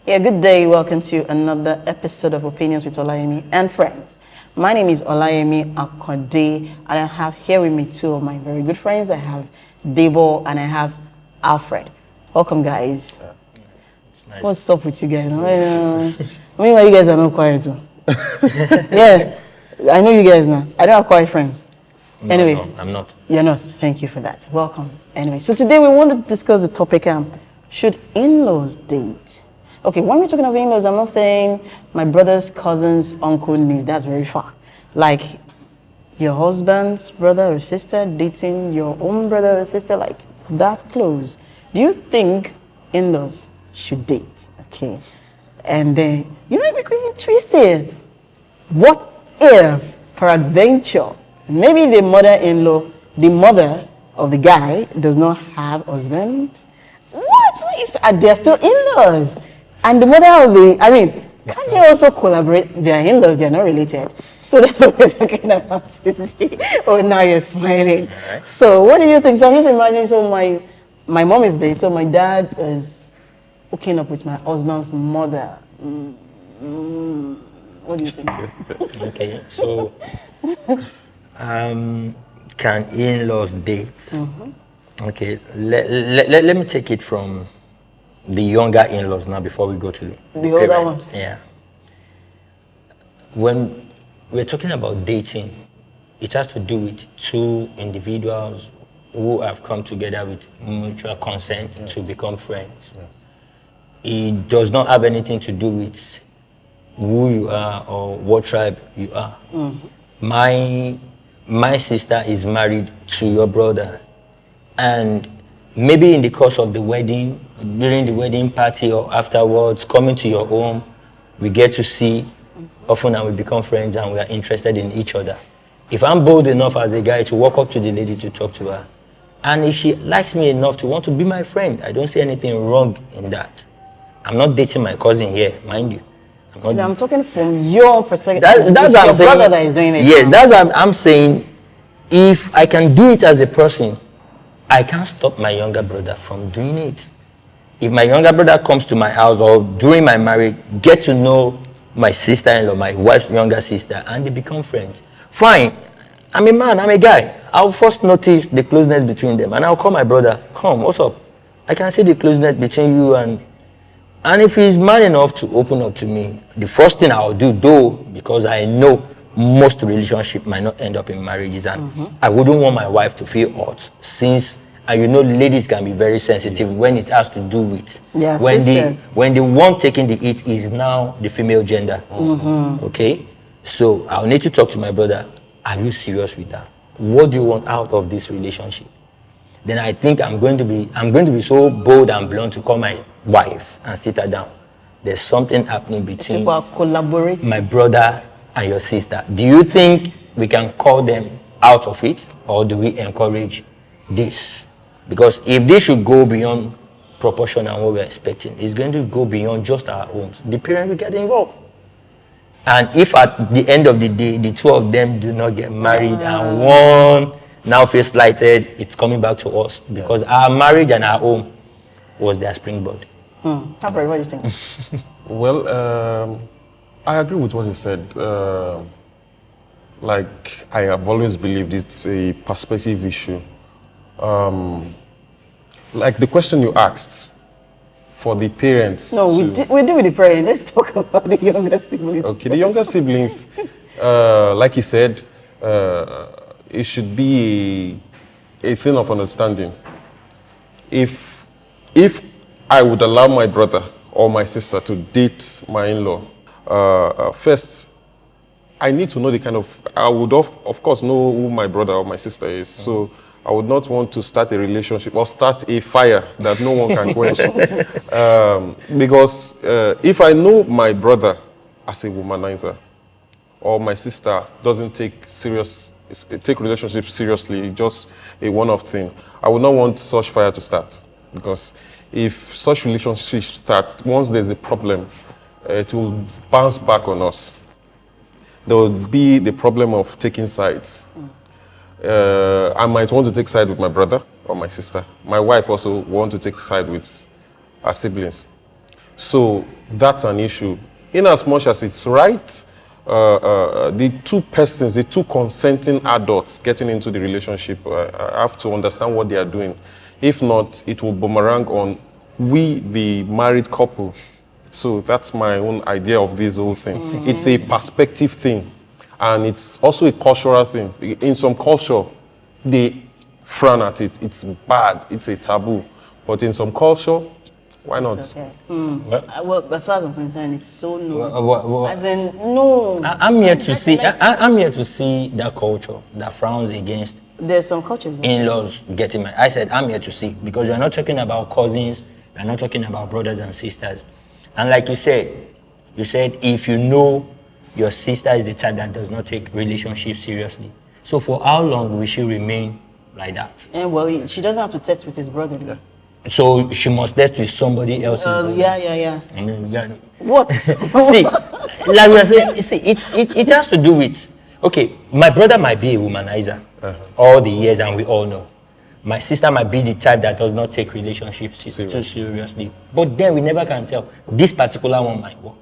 Yeah, good day. Welcome to another episode of Opinions with Olayemi and friends. My name is Olayemi Akode, and I have here with me two of my very good friends. I have Debo and I have Alfred. Welcome, guys. It's nice. What's up with you guys? Meanwhile, you guys are not quiet too. Yeah, I know you guys now. I don't have quiet friends. Anyway, No, I'm not. You're not. Thank you for that. Welcome. Anyway, so today we want to discuss the topic, should in-laws date? Okay, when we're talking of in-laws, I'm not saying my brother's cousin's uncle, niece. That's very far. Like your husband's brother or sister dating your own brother or sister, like that close. Do you think in-laws should date? Okay. And then, it could even twist it. What if, peradventure, maybe the mother-in-law, the mother of the guy does not have husband? What? They're still in-laws. And the mother of can they also collaborate? They're in-laws, they're not related. So that's what we're talking about today. Oh, now you're smiling. Right. So what do you think? So I'm just imagining, so my mom is there, so my dad is hooking up with my husband's mother. What do you think? Okay, so can in-laws date? Mm-hmm. Okay, let me take it from the younger in-laws now before we go to the older ones. Yeah. When we're talking about dating, it has to do with two individuals who have come together with mutual consent to become friends. Yes. It does not have anything to do with who you are or what tribe you are. Mm-hmm. My sister is married to your brother, and maybe in the course of the wedding, during the wedding party or afterwards, coming to your home, we get to see often and we become friends and we are interested in each other. If I'm bold enough as a guy to walk up to the lady to talk to her, and if she likes me enough to want to be my friend, I don't see anything wrong in that. I'm not dating my cousin here, mind you. I'm talking from your perspective. That's what your I'm saying. brother that is doing it. Yes, that's what I'm saying. If I can do it as a person, I can't stop my younger brother from doing it. If my younger brother comes to my house or during my marriage, get to know my sister-in-law, my wife's younger sister, and they become friends, fine. I'm a man, I'm a guy. I'll first notice the closeness between them, and I'll call my brother, come, what's up? I can see the closeness between you and if he's man enough to open up to me, the first thing I'll do, though, because I know most relationships might not end up in marriages, and I wouldn't want my wife to feel hurt, since, and ladies can be very sensitive when it has to do with when the one taking the hit is now the female gender. Okay, so I'll need to talk to my brother. Are you serious with that? What do you want out of this relationship? Then I think I'm going to be so bold and blunt to call my wife and sit her down. There's something happening between people are collaborating. My brother and your sister. Do you think we can call them out of it, or do we encourage this? Because if this should go beyond proportion and what we're expecting, it's going to go beyond just our homes. The parents will get involved. And if at the end of the day, the two of them do not get married and one now feels slighted, it's coming back to us. Because our marriage and our home was their springboard. Alfred, what do you think? Well, I agree with what he said. Like, I have always believed it's a perspective issue. Like the question you asked, for the parents. No, we do with the parents. Let's talk about the younger siblings. Okay, the younger siblings, like he said, it should be a thing of understanding. If I would allow my brother or my sister to date my in-law, first, I need to know I would of course know who my brother or my sister is. So I would not want to start a relationship or start a fire that no one can quench. Because if I know my brother as a womanizer, or my sister doesn't take relationships seriously, just a one-off thing, I would not want such fire to start. Because if such relationships start, once there's a problem, it will bounce back on us. There will be the problem of taking sides. I might want to take side with my brother or my sister. My wife also want to take side with her siblings. So that's an issue. In as much as it's right, the two persons, the two consenting adults getting into the relationship have to understand what they are doing. If not, it will boomerang on we, the married couple. So that's my own idea of this whole thing. It's a perspective thing, and it's also a cultural thing. In some culture, they frown at it. It's bad. It's a taboo. But in some culture, why not? It's okay. Well, as far as I'm concerned, it's so no. Well, As in, no. I'm here to see. I'm here to see that culture that frowns against There's some cultures. in-laws getting married. I said I'm here to see, because we're not talking about cousins. We're not talking about brothers and sisters. And like you said if you know your sister is the type that does not take relationships seriously. So for how long will she remain like that? And well, she doesn't have to test with his brother. Yeah. So she must test with somebody else's brother. Yeah. I mean, yeah. What? See, like we are saying, see, it has to do with, okay, my brother might be a womanizer all the years, and we all know. My sister might be the type that does not take relationships too seriously. But then we never can tell. This particular one might work.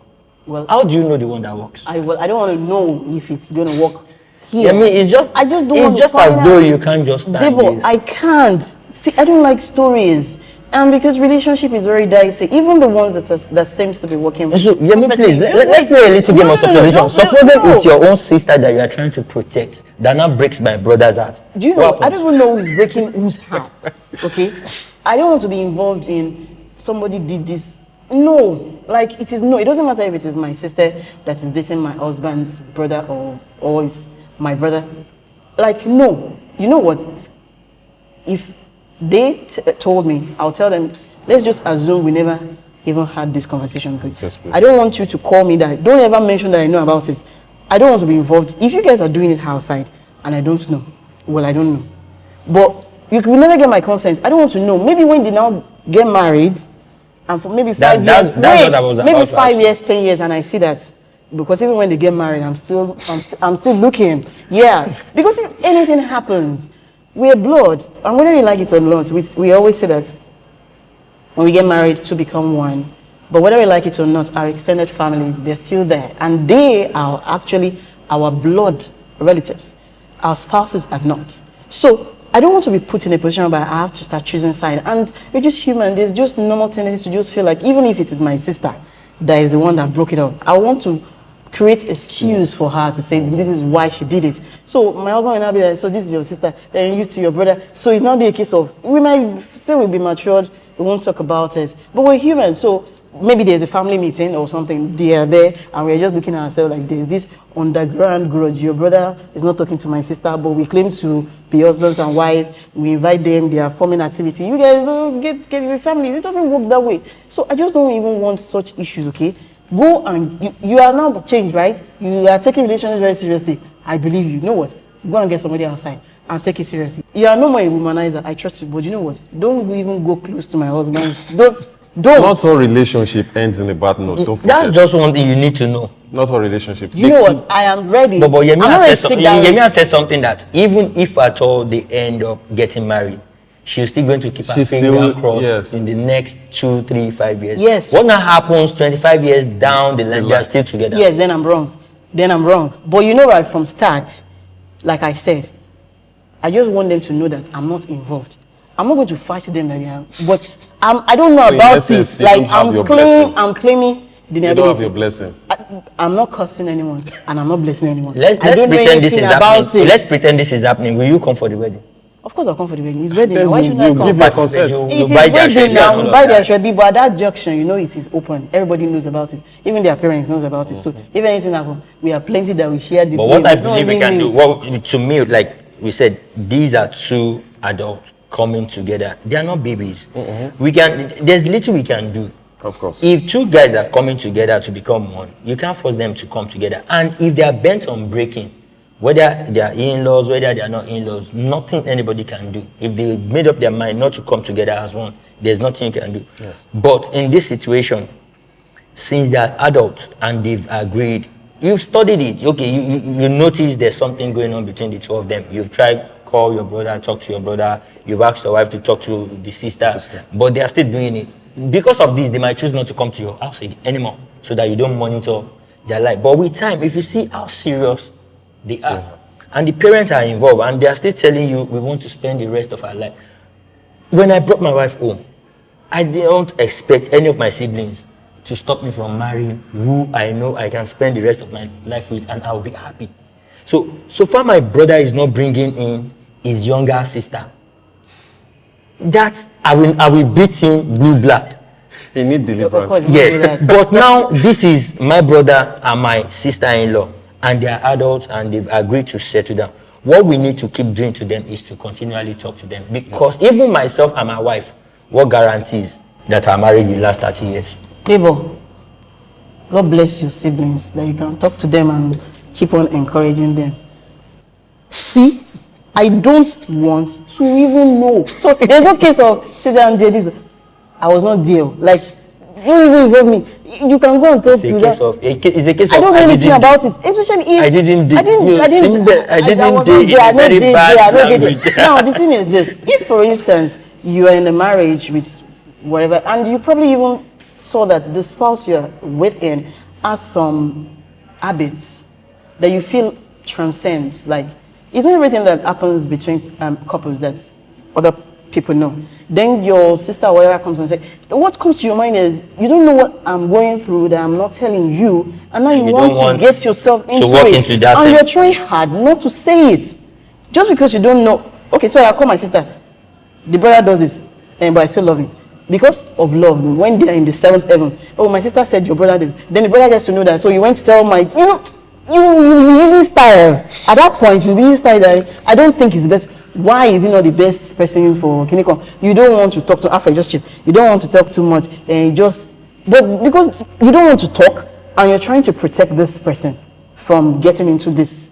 Well, how do you know the one that works? I don't want to know if it's going to work here. I mean, I just don't it's just as though you can't just stand Debo, this. I can't. See, I don't like stories. And because relationship is very dicey, even the ones that seems to be working. So, please, let's play a little game of supposition. Supposing it's your own sister that you are trying to protect, that now breaks my brother's heart. Do you know, I don't even know who's breaking whose heart, okay? I don't want to be involved in somebody did this. No, like it is no. It doesn't matter if it is my sister that is dating my husband's brother or it's my brother. Like, no. You know what? If they told me, I'll tell them, let's just assume we never even had this conversation, because I don't want you to call me that. Don't ever mention that I know about it. I don't want to be involved. If you guys are doing it outside and I don't know, well, I don't know. But you will never get my consent. I don't want to know. Maybe when they now get married, and for maybe 5 years, maybe 5 years, 10 years, and I see that. Because even when they get married, I'm still looking. Yeah, because if anything happens, we're blood, and whether you like it or not, we always say that when we get married, two become one. But whether we like it or not, our extended families, they're still there, and they are actually our blood relatives. Our spouses are not. So I don't want to be put in a position where I have to start choosing side. And we're just human. There's just normal tendency to just feel like, even if it is my sister that is the one that broke it up, I want to create excuse for her to say this is why she did it. So my husband will now be like, so this is your sister, then you to your brother. So it's not be a case of, we might still will be matured, we won't talk about it. But we're human, so maybe there's a family meeting or something, they are there, and we're just looking at ourselves like there's this underground grudge. Your brother is not talking to my sister, but we claim to be husbands and wife. We invite them, they are forming activity. You guys get your families. It doesn't work that way. So I just don't even want such issues, okay? Go and you are now changed, right? You are taking relations very seriously. I believe you. You know what? Go and get somebody outside and take it seriously. You are no more a womanizer. I trust you, but you know what? Don't even go close to my husband. Don't. Not all relationship ends in a bad note. Don't forget. That's just one thing you need to know. Not all relationship. You know what? I am ready. But Yemi has said something that even if at all they end up getting married, she's still going to keep her finger crossed in the next 2, 3, 5 years. Yes. What now happens 25 years down the line, they are still together? Yes, then I'm wrong. But you know, right from start, like I said, I just want them to know that I'm not involved. I'm not going to fight them that they are, but I don't know about it. Like I'm claiming you don't have your blessing. I'm not cursing anyone and I'm not blessing anyone. Let's pretend this is happening. Let's pretend this is happening. Will you come for the wedding? Of course I'll come for the wedding. It's wedding. Then Why should I come? give your consent. It is wedding now. Buy their shirt, but at that junction, you know it is open. Everybody knows about it. Even their parents knows about it. So if anything happens, we have plenty that we share the. But what I believe we can do, well, to me, like we said, these are two adults coming together. They are not babies. We can. There's little we can do. Of course. If two guys are coming together to become one, you can't force them to come together. And if they are bent on breaking, whether they are in-laws, whether they are not in-laws, nothing anybody can do. If they made up their mind not to come together as one, there's nothing you can do. Yes. But in this situation, since they are adults and they've agreed, you've studied it. Okay, you notice there's something going on between the two of them. You've tried call your brother, talk to your brother. You've asked your wife to talk to the sister. But they are still doing it. because of this, they might choose not to come to your house anymore, so that you don't monitor their life. But with time, if you see how serious they are, and the parents are involved, and they are still telling you, we want to spend the rest of our life. When I brought my wife home, I don't expect any of my siblings to stop me from marrying who I know I can spend the rest of my life with, and I'll be happy. So far my brother is not bringing in his younger sister. That I will beat him blue black. He need deliverance. Yes, but now this is my brother and my sister-in-law, and they are adults and they've agreed to settle down. What we need to keep doing to them is to continually talk to them, because even myself and my wife, what guarantees that our marriage will last 30 years? Debo, God bless your siblings that you can talk to them and keep on encouraging them. See, I don't want to even know. So there's no case of sit down there. This I was not there. Like, don't even involve me. You can go and talk to them. It's a case of I don't know anything about it, especially if I didn't do it. Now the thing is this: if, for instance, you are in a marriage with whatever, and you probably even saw that the spouse you're within has some habits that you feel transcends, like it's not everything that happens between couples that other people know. Then your sister or whatever comes and says, what comes to your mind is, you don't know what I'm going through that I'm not telling you, and now you want to get yourself into it, and you're trying hard not to say it, just because you don't know. Okay, so I call my sister, the brother does this, but I still love him. Because of love, when they are in the seventh heaven, oh, my sister said your brother this, then the brother gets to know that, so you went to tell my, you using style. At that point, you using style that I don't think is the best. Why is he not the best person for Kiniko? You don't want to talk to after just cheat. You don't want to talk too much, and but because you don't want to talk, and you're trying to protect this person from getting into this,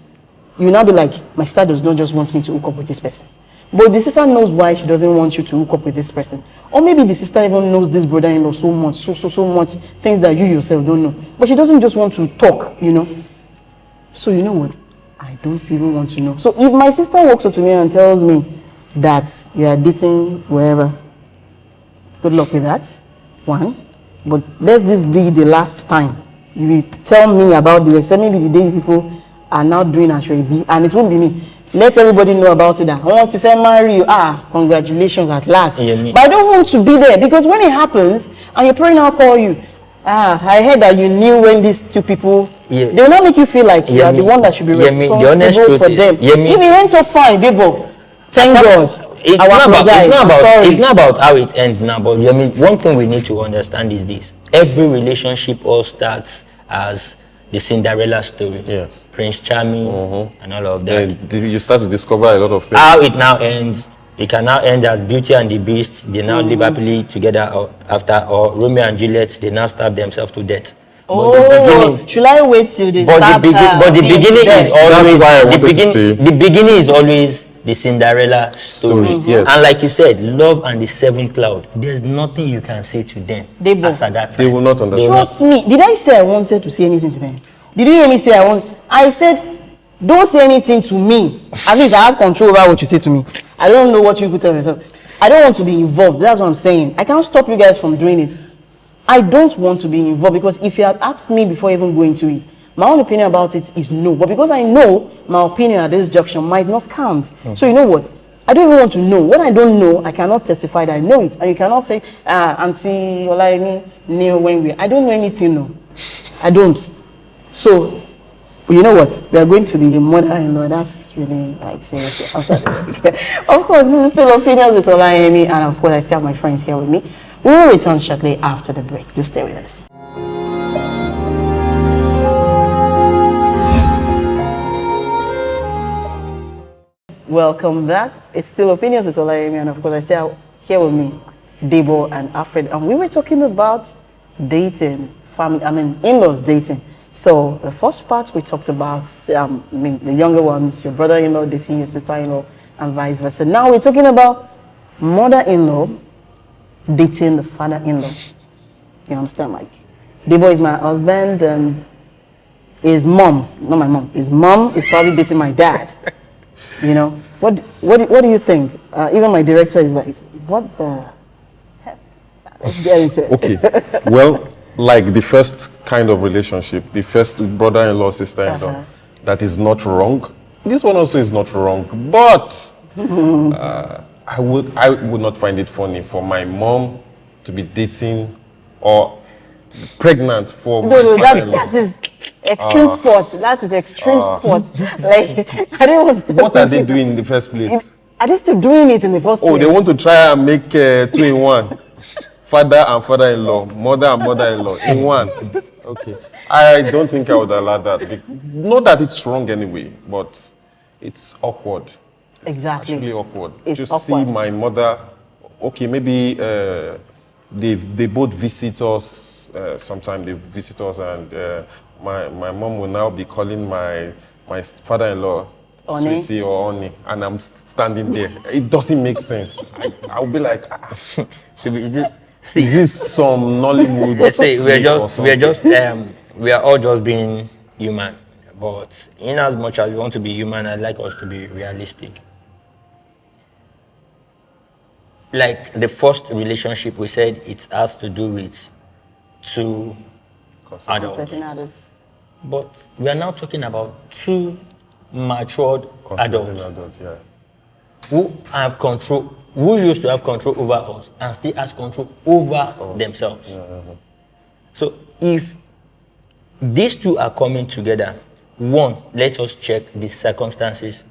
you now be like, my sister does not just want me to hook up with this person, but the sister knows why she doesn't want you to hook up with this person, or maybe the sister even knows this brother-in-law so much, so much things that you yourself don't know, but she doesn't just want to talk, So you know what? I don't even want to know. So if my sister walks up to me and tells me that you are dating wherever, good luck with that. One, but let this be the last time you will tell me about the except maybe the day people are now doing Ashwebi, and it won't be me. Let everybody know about it. I want to marry you. Congratulations at last. But I don't want to be there, because when it happens and your parent now call you, I heard that you knew when these two people, they will not make you feel like you are the one that should be responsible for them. If it went so fine, Debo, thank God. It's not about how it ends now, but one thing we need to understand is this: every relationship all starts as the Cinderella story. Yes. Prince Charming and all of that. And you start to discover a lot of things. How it now ends. It can now end as Beauty and the Beast. They now live happily together after, or Romeo and Juliet, they now stab themselves to death. Should I wait till they stab her? But the beginning is always the beginning is always the Cinderella story. Yes. And like you said, love and the seventh cloud. There's nothing you can say to them as at that time. They will not understand. Trust me. Did I say I wanted to say anything to them? Did you hear me say I said, don't say anything to me. At least I have control over what you say to me. I don't know what you could tell yourself. I don't want to be involved. That's what I'm saying. I can't stop you guys from doing it. I don't want to be involved, because if you had asked me before even going to it, my own opinion about it is no. But because I know my opinion at this junction might not count. So you know what? I don't even want to know. What I don't know, I cannot testify that I know it. And you cannot say, Auntie Olayemi knew when we. I don't know anything, no. I don't. So, you know what? We are going to the mother-in-law. That's really like seriously. Of course, this is still Opinions with Olayemi, and of course, I still have my friends here with me. We will return shortly after the break. Do stay with us. Welcome back. It's still Opinions with Olayemi, and of course, I still have here with me Debo and Alfred, and we were talking about dating, family. In-laws dating. So the first part we talked about, the younger ones, your brother-in-law dating your sister-in-law, and vice versa. Now we're talking about mother-in-law dating the father-in-law. You understand? Like, Debo is my husband, and his mom, not my mom, his mom is probably dating my dad. What do you think? Even my director is like, what the heck? Let's get into it. Okay. Well, like the first kind of relationship, the first brother-in-law, sister-in-law, that is not wrong. This one also is not wrong, but I would not find it funny for my mom to be dating or pregnant for my No, father-in-law. that is extreme sports. That is extreme sports. Like, I don't want to. What are they doing in the first place? Are they still doing it in the first place? Oh, they want to try and make 2-in-1. Father and father-in-law, mother and mother-in-law in one. Okay. I don't think I would allow that. Not that it's wrong anyway, but it's awkward. Exactly. It's actually awkward. It's to awkward. see my mother, okay, maybe they both visit us. Sometimes they visit us, and my mom will now be calling my father-in-law Oni. sweetie or Oni, and I'm standing there. It doesn't make sense. I'll be like, See, is this some Nollywood? let's say we are all just being human. But in as much as we want to be human, I'd like us to be realistic. Like the first relationship, we said it has to do with two adults. Certain adults. But we are now talking about two matured adults Yeah. who have control, who used to have control over us and still has control over themselves. So if these two are coming together, one, let us check the circumstances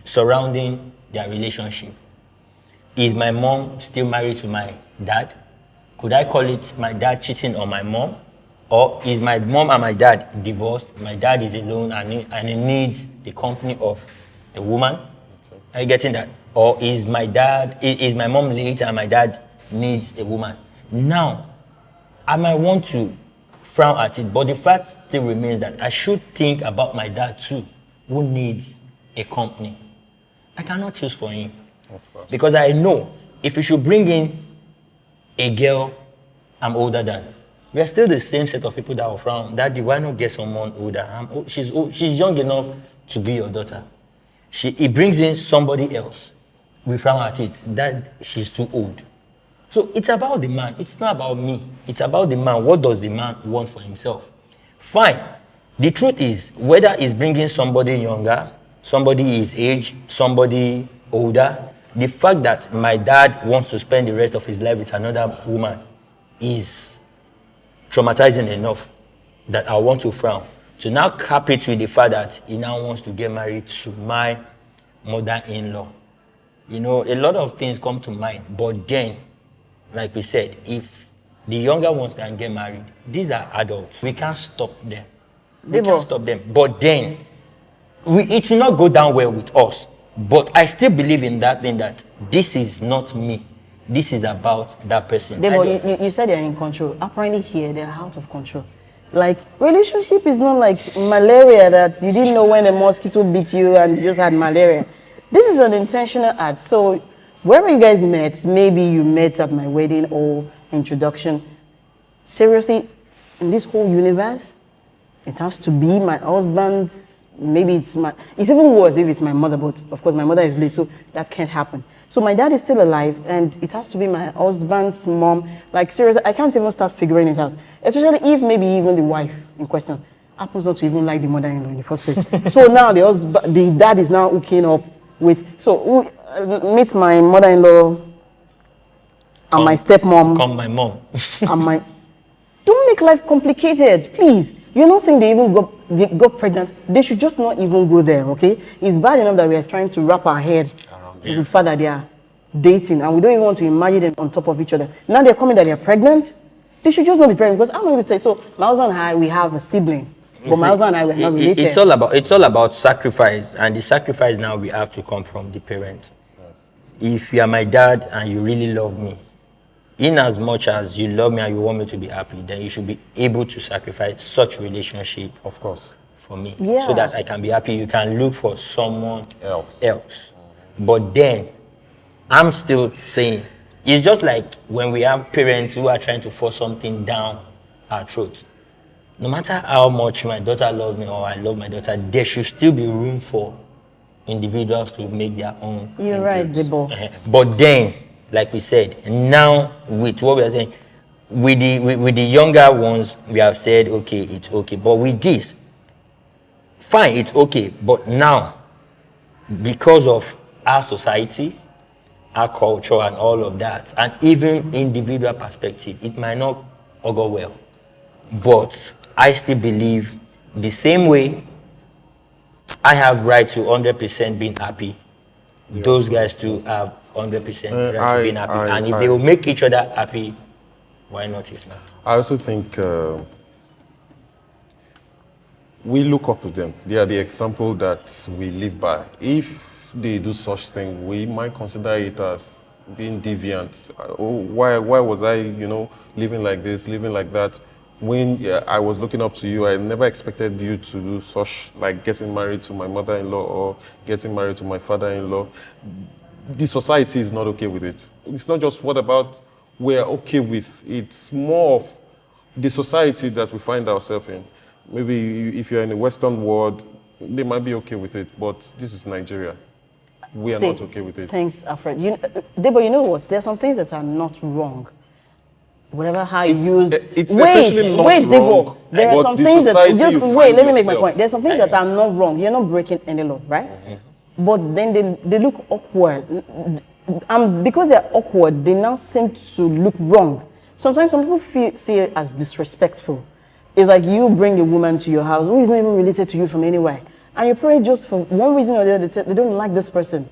surrounding their relationship. Is my mom still married to my dad? Could I call it my dad cheating on my mom? Or is my mom and my dad divorced? My dad is alone and he needs the company of a woman. Okay. Are you getting that? Or is my mom late and my dad needs a woman? Now, I might want to frown at it, but the fact still remains that I should think about my dad too, who needs a company. I cannot choose for him. Because I know if you should bring in a girl I'm older than, we are still the same set of people that will frown. Daddy, why not get someone older? She's young enough to be your daughter. He brings in somebody else. We frown at it. That she's too old. So it's about the man. It's not about me. It's about the man. What does the man want for himself? Fine. The truth is, whether he's bringing somebody younger, somebody his age, somebody older, the fact that my dad wants to spend the rest of his life with another woman is traumatizing enough that I want to frown. To now cap it with the fact that he now wants to get married to my mother-in-law. You know, a lot of things come to mind. But then, like we said, if the younger ones can get married, these are adults. We can't stop them. We can't stop them. But then, it will not go down well with us. But I still believe in that thing that this is not me. This is about that person. You said they're in control. Apparently here, they're out of control. Like, relationship is not like malaria that you didn't know when a mosquito bit you and you just had malaria. This is an intentional act. So, wherever you guys met, maybe you met at my wedding or introduction. Seriously, in this whole universe, it has to be my husband's. Maybe it's even worse if it's my mother, but of course my mother is late, so that can't happen. So my dad is still alive, and it has to be my husband's mom. Like, seriously, I can't even start figuring it out. Especially if maybe even the wife in question happens not to even like the mother-in-law in the first place. So now the dad is now hooking up with, so meet my mother-in-law and my stepmom. Come my mom. And don't make life complicated, please. You're not saying they even got pregnant. They should just not even go there, okay? It's bad enough that we are trying to wrap our head with the fact that they are dating, and we don't even want to imagine them on top of each other. Now they're coming that they're pregnant. They should just not be pregnant, because I'm not going to say, so my husband and I, we have a sibling. But my husband and I were not related. It's all about sacrifice, and the sacrifice now we have to come from the parents. Yes. If you are my dad and you really love me, in as much as you love me and you want me to be happy, then you should be able to sacrifice such relationship, of course, for me, yeah, so that I can be happy. You can look for someone else. But then, I'm still saying, it's just like when we have parents who are trying to force something down our throats. No matter how much my daughter loves me or I love my daughter, there should still be room for individuals to make their own. You're right, Debo. But then, like we said, now with what we are saying, with the younger ones, we have said, okay, it's okay. But with this, fine, it's okay. But now, because of our society, our culture, and all of that, and even individual perspective, it might not go well. But I still believe the same way I have right to 100% being happy, those guys too have 100% right to being happy. And if they will make each other happy, why not if not? I also think we look up to them. They are the example that we live by. If they do such thing, we might consider it as being deviant. Why was I, living like this, living like that? When I was looking up to you, I never expected you to do such, like getting married to my mother-in-law or getting married to my father-in-law. The society is not okay with it. It's not just what about we're okay with. It's more of the society that we find ourselves in. Maybe if you're in the Western world, they might be okay with it, but this is Nigeria. We are not okay with it. Thanks, Alfred. Debo, you know what? There are some things that are not wrong. Whatever how you use. It's essentially not wrong. Debo. There are some things that just wait. Let me make my yourself. point. There's some things that are not wrong. You're not breaking any law, right? But then they look awkward. Because they're awkward, they now seem to look wrong. Sometimes some people see it as disrespectful. It's like you bring a woman to your house who is not even related to you from anywhere, and your parents just for one reason or the other they don't like this person.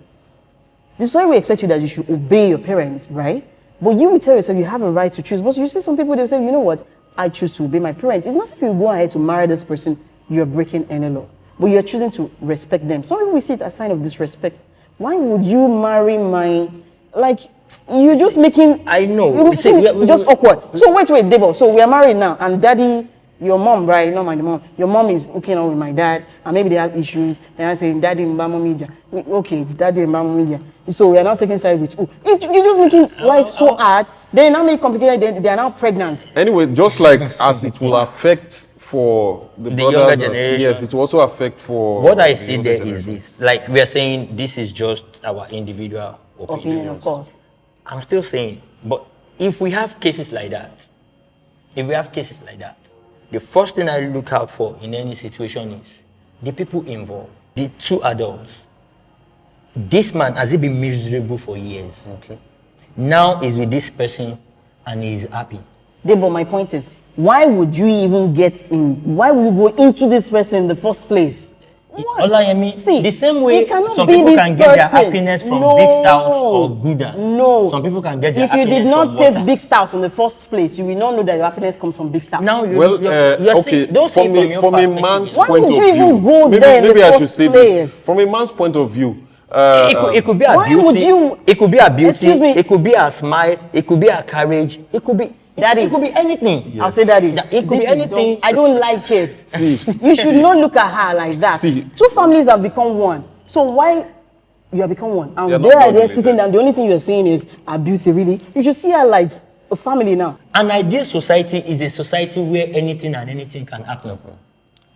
This is why we expect you that you should obey your parents, right? But you will tell yourself you have a right to choose. But you see some people, they'll say, you know what, I choose to obey my parents. It's not if you go ahead to marry this person, you're breaking any law. But you're choosing to respect them. Some people will see it as a sign of disrespect. Why would you marry you're just making... I know. You're just awkward. So wait, Debo. So we are married now, and daddy, your mom, right? Not my mom. Your mom is hooking up with my dad, and maybe they have issues. They are saying, daddy, Mbamo media. Okay, daddy, Mbamo media. So we are not taking side with you. You're just making life so hard. They now make it complicated. They are now pregnant. Anyway, just like as it will affect for the brothers, younger generation. Yes, it will also affect for... What I see there is this. Like we are saying, this is just our individual opinion. Of course. I'm still saying, but if we have cases like that, the first thing I look out for in any situation is the people involved, the two adults. This man, has he been miserable for years? Okay. Now he's with this person and he's happy. Debo, my point is, why would you even why would you go into this person in the first place? What? Olayemi, See, the same way some be people can get their person. happiness from big stouts or Gouda. No. Some people can get their If you happiness did not from taste water. big stouts in the first place, you will not know that your happiness comes from big stouts. Now Well, you're okay, saying, don't say from your from a perspective. man's Why point would of you even view, go there in maybe the I should first say place? this. From a man's point of view, it could be a Why beauty. would you- It could be a beauty. Excuse me. It could be a smile. It could be a courage. It could be Daddy. It could be anything. I'll say daddy. It could be This is anything. I don't like it. See. You should not look at her like that. See. Two families have become one. So why you have become one? And They are not they are there related. sitting down. The only thing you are saying is abuse. Really, you should see her like a family now. An ideal society is a society where anything and anything can happen.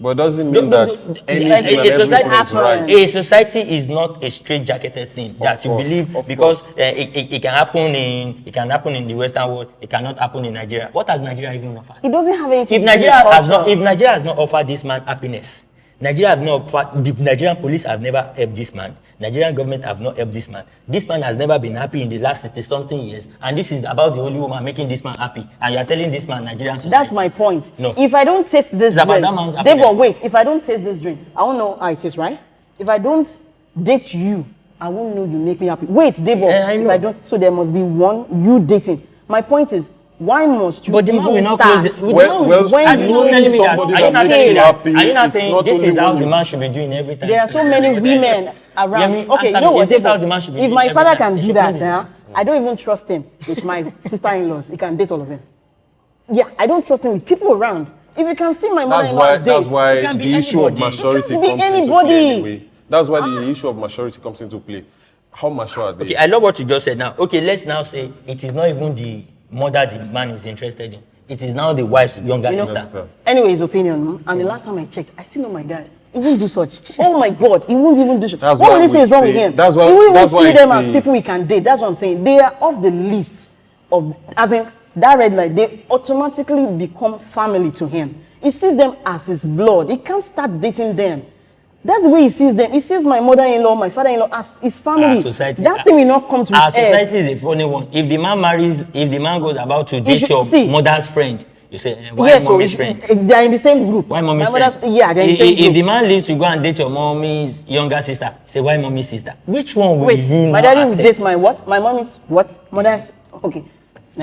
but doesn't mean that anything and A everything society, is right. a society is not a straight-jacketed thing that you course, believe of because it can happen in the Western world. It cannot happen in Nigeria. What has Nigeria even offered? It doesn't have anything If to do Nigeria with has culture. not offered this man happiness, Nigeria have not offered, the Nigerian police have never helped this man. Nigerian government have not helped this man. This man has never been happy in the last 60-something years, and this is about the only woman making this man happy. And you are telling this man Nigerian society. That's my point. No. If I don't taste this It's about drink, that man's Debo, happiness. wait. If I don't taste this drink, I won't know how it tastes, right? If I don't date you, I won't know you make me happy. Wait, Debo. Yeah, I know. If I don't, so there must be one you dating. My point is, why must you But the man even will not start? close it. Well, when Are you you not telling me that? somebody Are you that not makes saying you that? happy, Are you not it's saying not this only is how when the you- man should be doing every time? There are so many women around. Yemi, Okay, you answer know me. what? Is this Debo? how the man should be If doing my every father time? can He do should that, please. I don't even trust him with my sister-in-laws. He can date all of them. Yeah, I don't trust him with people around. If you can see my mother-in-law date, That's why It can be the issue of anybody. maturity It can't be comes into anybody. play anyway. That's why the issue of maturity comes into play. How mature are they? Okay, I love what you just said now. Okay, let's now say it is not even the mother the man is interested in. It is now the wife's younger sister. Anyway, his opinion. And the last time I checked, I still know my dad. He won't do such. Oh my God, he won't even do such. That's What why will he say we is wrong with say- him? that's why- He won't that's even why see them it's as a- people we can date. That's what I'm saying. They are off the list of, as in that red light, they automatically become family to him. He sees them as his blood. He can't start dating them. That's the way he sees them. He sees my mother-in-law, my father-in-law as his family. Our society, That thing will not come to our his head. society is a funny one. If the man marries, if the man goes about to date should- your see. mother's friend, you say, why Yes, so mommy's friend? they are in the same group. Why mommy's My friend? mother's- Yeah, they're in the same If the group. man leaves to go and date your mommy's younger sister, say, why mommy's sister? Which one will Wait, you my now daddy will accept? date my what? My mom is what? Mother's okay.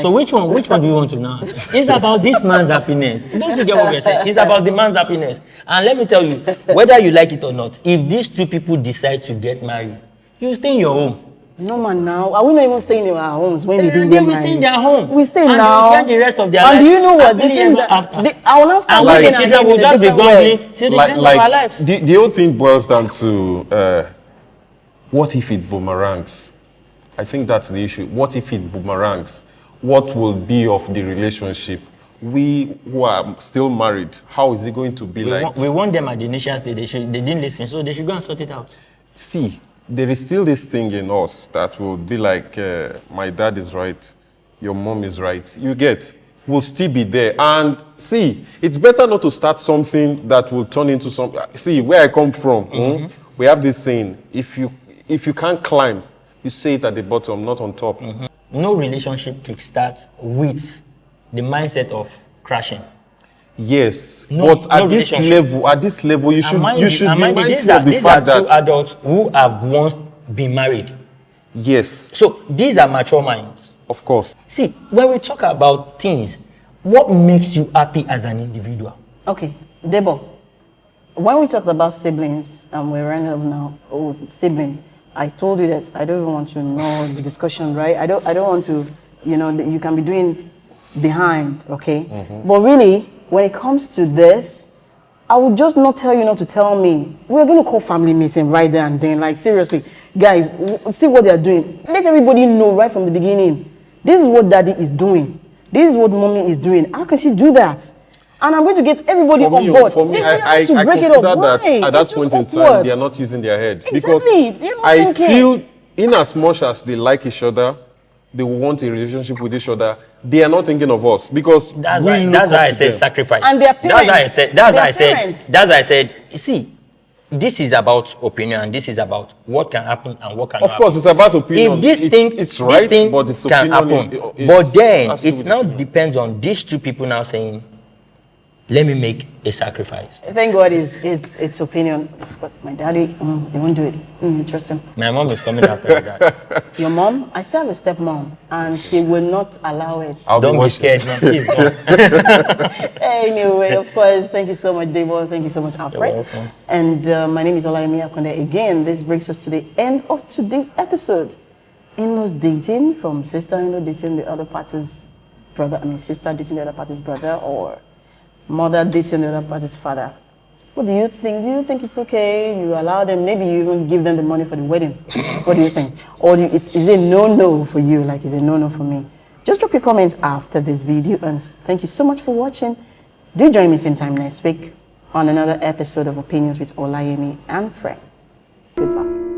So which one do you want to know? It's about this man's happiness. Don't you get what we're saying? It's about the man's happiness. And let me tell you, whether you like it or not, if these two people decide to get married, you stay in your home. No man, now are we not even staying in our homes when they They didn't get will married? stay in their home. We stay And they now. will spend the rest of their And life do you know what? The happily thing ever that after. I will not start And looking the at children him will in a just be different way. grumbling till the end of our lives. the whole thing boils down to what if it boomerangs? I think that's the issue. What if it boomerangs? What will be of the relationship? We who are still married, how is it going to be like? We want them at the initial stage. They didn't listen, so they should go and sort it out. See, there is still this thing in us that will be like, my dad is right, your mom is right. You get, will still be there. And see, it's better not to start something that will turn into something. See, where I come from, we have this saying, if you can't climb, you say it at the bottom, not on top. No relationship kickstarts with the mindset of crashing. Yes, No- but at no this relationship. level, you should be mindful these of the these fact are two that adults who have once been married. yes, So these are mature minds. of course. See, when we talk about things, what makes you happy as an individual? Okay, Debo. When we talked about siblings, and we're running up now. Oh, siblings. I told you that I don't even want to know the discussion, right? I don't want to, you can be doing behind, okay? But really, when it comes to this, I would just not tell you not to tell me. We're going to call family meeting right there and then. Like, seriously, guys, see what they're doing. Let everybody know right from the beginning. This is what daddy is doing. This is what mommy is doing. How can she do that? And I'm going to get everybody on board. For me, They I have to break it consider up. that Why? at that It's just point in time, awkward. they are not using their heads. Exactly. They're Because not I thinking. feel, in as much as they like each other, they want a relationship with each other, they are not thinking of us. Because That's we why. look That's up why I to said them. sacrifice. And their That's why I parents. said. That's Their why I said. parents. That's why I said. You see, this is about opinion, and this is about what can happen and what cannot. Of course, it's about opinion. If this it's right, but it's can opinion. happen, but then has to do it with now opinion. depends on these two people now saying, "Let me make a sacrifice." Thank God it's opinion. But my daddy, he won't do it. Trust him. My mom is coming after that. Your mom, I still have a stepmom, and she will not allow it. I'll Don't be watching. scared, man. She's gone. Anyway, of course, thank you so much, Debo. Thank you so much, Alfred. welcome. And my name is Olayemi Akonde. Again, this brings us to the end of today's episode. In-laws dating, from sister-in-law dating the other party's brother, sister dating the other party's brother, or mother dating the other party's father. What do you think? Do you think it's okay? You allow them, maybe you even give them the money for the wedding. What do you think? Or is it no-no for you, like is it no-no for me? Just drop your comments after this video, and thank you so much for watching. Do join me same time next week on another episode of Opinions with Olayemi and Frank. Goodbye.